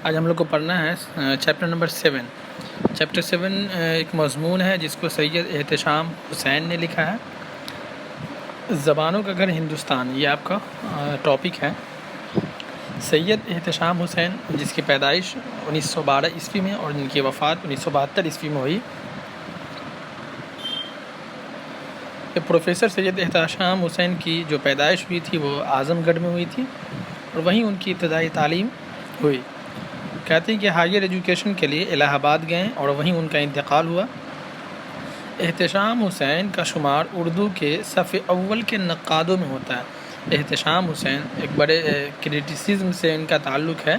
آج ہم لوگ کو پڑھنا ہے چیپٹر نمبر 7۔ چیپٹر 7 ایک مضمون ہے جس کو سید احتشام حسین نے لکھا ہے۔ زبانوں کا گھر ہندوستان، یہ آپ کا ٹاپک ہے۔ سید احتشام حسین جس کی پیدائش 1912 عیسوی میں اور جن کی وفات 1972 عیسوی میں ہوئی۔ پروفیسر سید احتشام حسین کی جو پیدائش ہوئی تھی وہ اعظم گڑھ میں ہوئی تھی اور وہیں ان کی ابتدائی تعلیم ہوئی۔ کہتے ہیں کہ ہائر ایجوکیشن کے لیے الہ آباد گئے اور وہیں ان کا انتقال ہوا۔ احتشام حسین کا شمار اردو کے صف اول کے نقادوں میں ہوتا ہے۔ احتشام حسین ایک بڑے کرٹیسزم سے ان کا تعلق ہے۔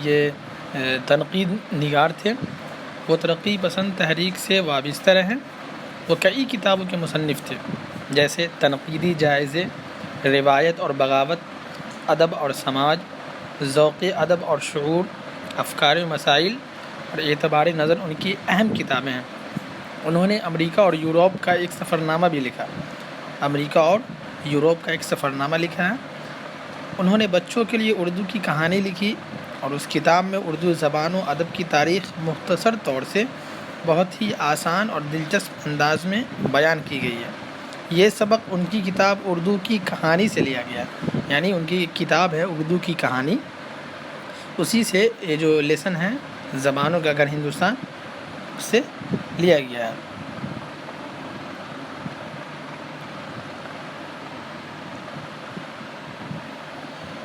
یہ تنقید نگار تھے، وہ ترقی پسند تحریک سے وابستہ رہے۔ وہ کئی کتابوں کے مصنف تھے جیسے تنقیدی جائزے، روایت اور بغاوت، ادب اور سماج، ذوق ادب اور شعور، افکار و مسائل اور اعتبار نظر ان کی اہم کتابیں ہیں۔ انہوں نے امریکہ اور یورپ کا ایک سفرنامہ بھی لکھا۔ انہوں نے بچوں کے لیے اردو کی کہانی لکھی اور اس کتاب میں اردو زبان و ادب کی تاریخ مختصر طور سے بہت ہی آسان اور دلچسپ انداز میں بیان کی گئی ہے۔ یہ سبق ان کی کتاب اردو کی کہانی سے لیا گیا ہے، یعنی ان کی کتاب ہے اردو کی کہانی، اسی سے یہ جو لیسن ہے زبانوں کا گھر ہندوستان اس سے لیا گیا ہے۔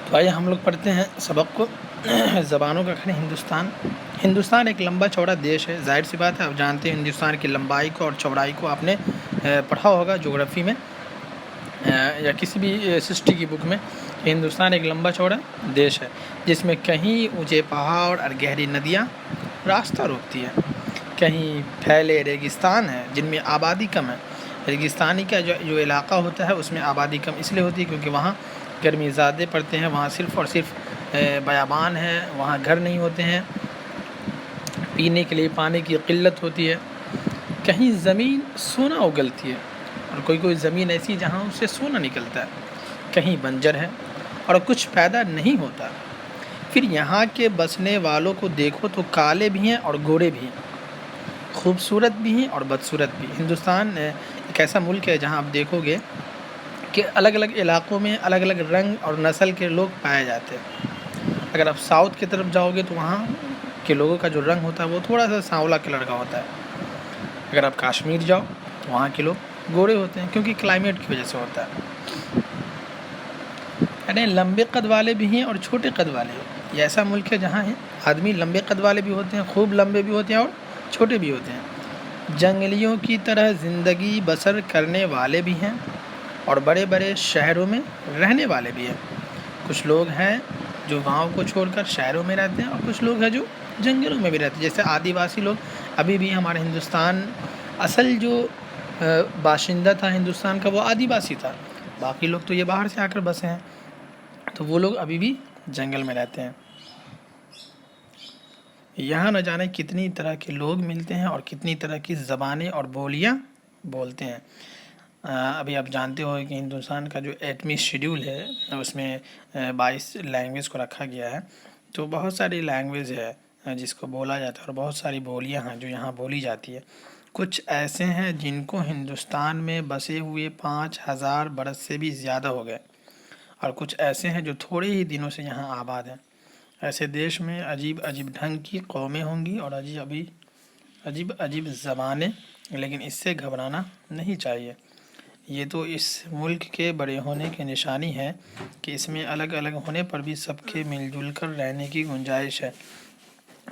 تو آئیے ہم لوگ پڑھتے ہیں سبق کو۔ زبانوں کا گھر ہندوستان ایک لمبا چوڑا دیش ہے۔ ظاہر سی بات ہے، آپ جانتے ہیں ہندوستان کی لمبائی کو اور چوڑائی کو آپ نے پڑھا ہوگا جغرافی میں یا کسی بھی ہسٹری کی بک میں۔ ہندوستان ایک لمبا چوڑا دیش ہے جس میں کہیں اونچے پہاڑ اور گہری ندیاں راستہ روکتی ہیں، کہیں پھیلے ریگستان ہیں جن میں آبادی کم ہے۔ ریگستانی کا جو علاقہ ہوتا ہے اس میں آبادی کم اس لیے ہوتی ہے کیونکہ وہاں گرمی زیادہ پڑتے ہیں، وہاں صرف اور صرف بیابان ہے، وہاں گھر نہیں ہوتے ہیں، پینے کے لیے پانی کی قلت ہوتی ہے۔ کہیں زمین سونا اگلتی ہے اور کوئی زمین ایسی جہاں اس سے سونا نکلتا ہے، کہیں بنجر ہے اور کچھ پیدا نہیں ہوتا۔ پھر یہاں کے بسنے والوں کو دیکھو تو کالے بھی ہیں اور گورے بھی ہیں، خوبصورت بھی ہیں اور بدصورت بھی۔ ہندوستان ایک ایسا ملک ہے جہاں آپ دیکھو گے کہ الگ الگ علاقوں میں الگ الگ رنگ اور نسل کے لوگ پائے جاتے ہیں۔ اگر آپ ساؤتھ کی طرف جاؤ گے تو وہاں کے لوگوں کا جو رنگ ہوتا ہے وہ تھوڑا سا سانولا کلر کا ہوتا ہے۔ اگر آپ کشمیر جاؤ تو وہاں کے لوگ گورے ہوتے ہیں کیونکہ کلائمیٹ کی وجہ سے ہوتا ہے۔ یعنی لمبے قد والے بھی ہیں اور چھوٹے قد والے ہیں۔ یہ ایسا ملک ہے جہاں آدمی لمبے قد والے بھی ہوتے ہیں، خوب لمبے بھی ہوتے ہیں اور چھوٹے بھی ہوتے ہیں۔ جنگلیوں کی طرح زندگی بسر کرنے والے بھی ہیں اور بڑے بڑے شہروں میں رہنے والے بھی ہیں۔ کچھ لوگ ہیں جو گاؤں کو چھوڑ کر شہروں میں رہتے ہیں اور کچھ لوگ ہیں جو جنگلوں میں بھی رہتے ہیں، جیسے آدیواسی لوگ ابھی بھی ہمارے ہندوستان، اصل جو باشندہ تھا ہندوستان کا وہ آدیواسی تھا، باقی لوگ تو یہ باہر سے آ کر بسے ہیں، تو وہ لوگ ابھی بھی جنگل میں رہتے ہیں۔ یہاں نہ جانے کتنی طرح کے لوگ ملتے ہیں اور کتنی طرح کی زبانیں اور بولیاں بولتے ہیں۔ ابھی آپ جانتے ہو کہ ہندوستان کا جو ایٹمی شیڈیول ہے اس میں 22 لینگویج کو رکھا گیا ہے، تو بہت ساری لینگویج ہے جس کو بولا جاتا ہے اور بہت ساری بولیاں ہیں جو یہاں بولی جاتی ہے۔ کچھ ایسے ہیں جن کو ہندوستان میں بسے ہوئے 5000 برس سے بھی زیادہ ہو گئے اور کچھ ایسے ہیں جو تھوڑے ہی دنوں سے یہاں آباد ہیں۔ ایسے دیش میں عجیب عجیب ڈھنگ کی قومیں ہوں گی اور عجیب عجیب زبانیں، لیکن اس سے گھبرانا نہیں چاہیے۔ یہ تو اس ملک کے بڑے ہونے کی نشانی ہے کہ اس میں الگ الگ ہونے پر بھی سب کے مل جل کر رہنے کی گنجائش ہے۔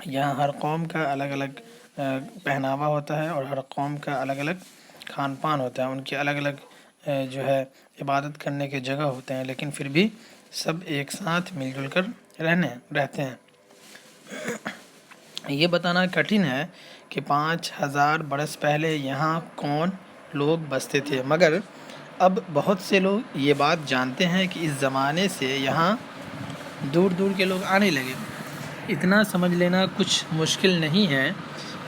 یہاں ہر قوم کا الگ الگ پہناوا ہوتا ہے اور ہر قوم کا الگ الگ کھان پان ہوتا ہے، ان کے الگ الگ جو ہے عبادت کرنے کے جگہ ہوتے ہیں، لیکن پھر بھی سب ایک ساتھ مل جل کر رہتے ہیں۔ یہ بتانا کٹھن ہے کہ 5000 برس پہلے یہاں کون لوگ بستے تھے، مگر اب بہت سے لوگ یہ بات جانتے ہیں کہ اس زمانے سے یہاں دور دور کے لوگ آنے لگے۔ اتنا سمجھ لینا کچھ مشکل نہیں ہے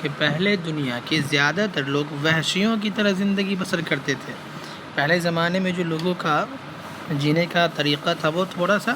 کہ پہلے دنیا کے زیادہ تر لوگ وحشیوں کی طرح زندگی بسر کرتے تھے۔ پہلے زمانے میں جو لوگوں کا جینے کا طریقہ تھا وہ تھوڑا سا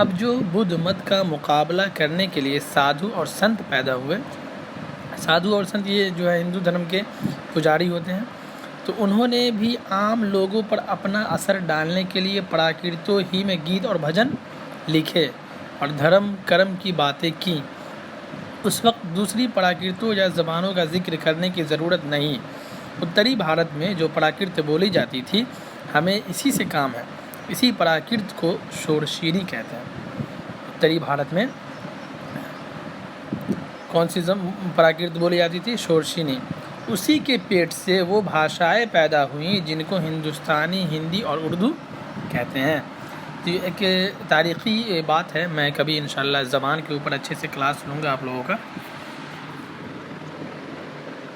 اب جو بدھ مت کا مقابلہ کرنے کے لیے سادھو اور سنت پیدا ہوئے، سادھو اور سنت یہ جو ہے ہندو دھرم کے پجاری ہوتے ہیں، تو انہوں نے بھی عام لوگوں پر اپنا اثر ڈالنے کے لیے پراکرتوں ہی میں گیت اور بھجن لکھے اور دھرم کرم کی باتیں کیں۔ اس وقت دوسری پراکرتوں یا زبانوں کا ذکر کرنے کی ضرورت نہیں۔ اتری بھارت میں جو پراکرت بولی جاتی تھی، ہمیں اسی سے کام ہے۔ اسی پراکرت کو شورشینی کہتے ہیں۔ اتری بھارت میں کون سی پراکرت بولی جاتی تھی؟ شورشینی۔ اسی کے پیٹ سے وہ بھاشائیں پیدا ہوئیں جن کو ہندوستانی، ہندی اور اردو کہتے ہیں۔ تو یہ ایک تاریخی بات ہے، میں کبھی انشاءاللہ زبان کے اوپر اچھے سے کلاس لوں گا آپ لوگوں کا۔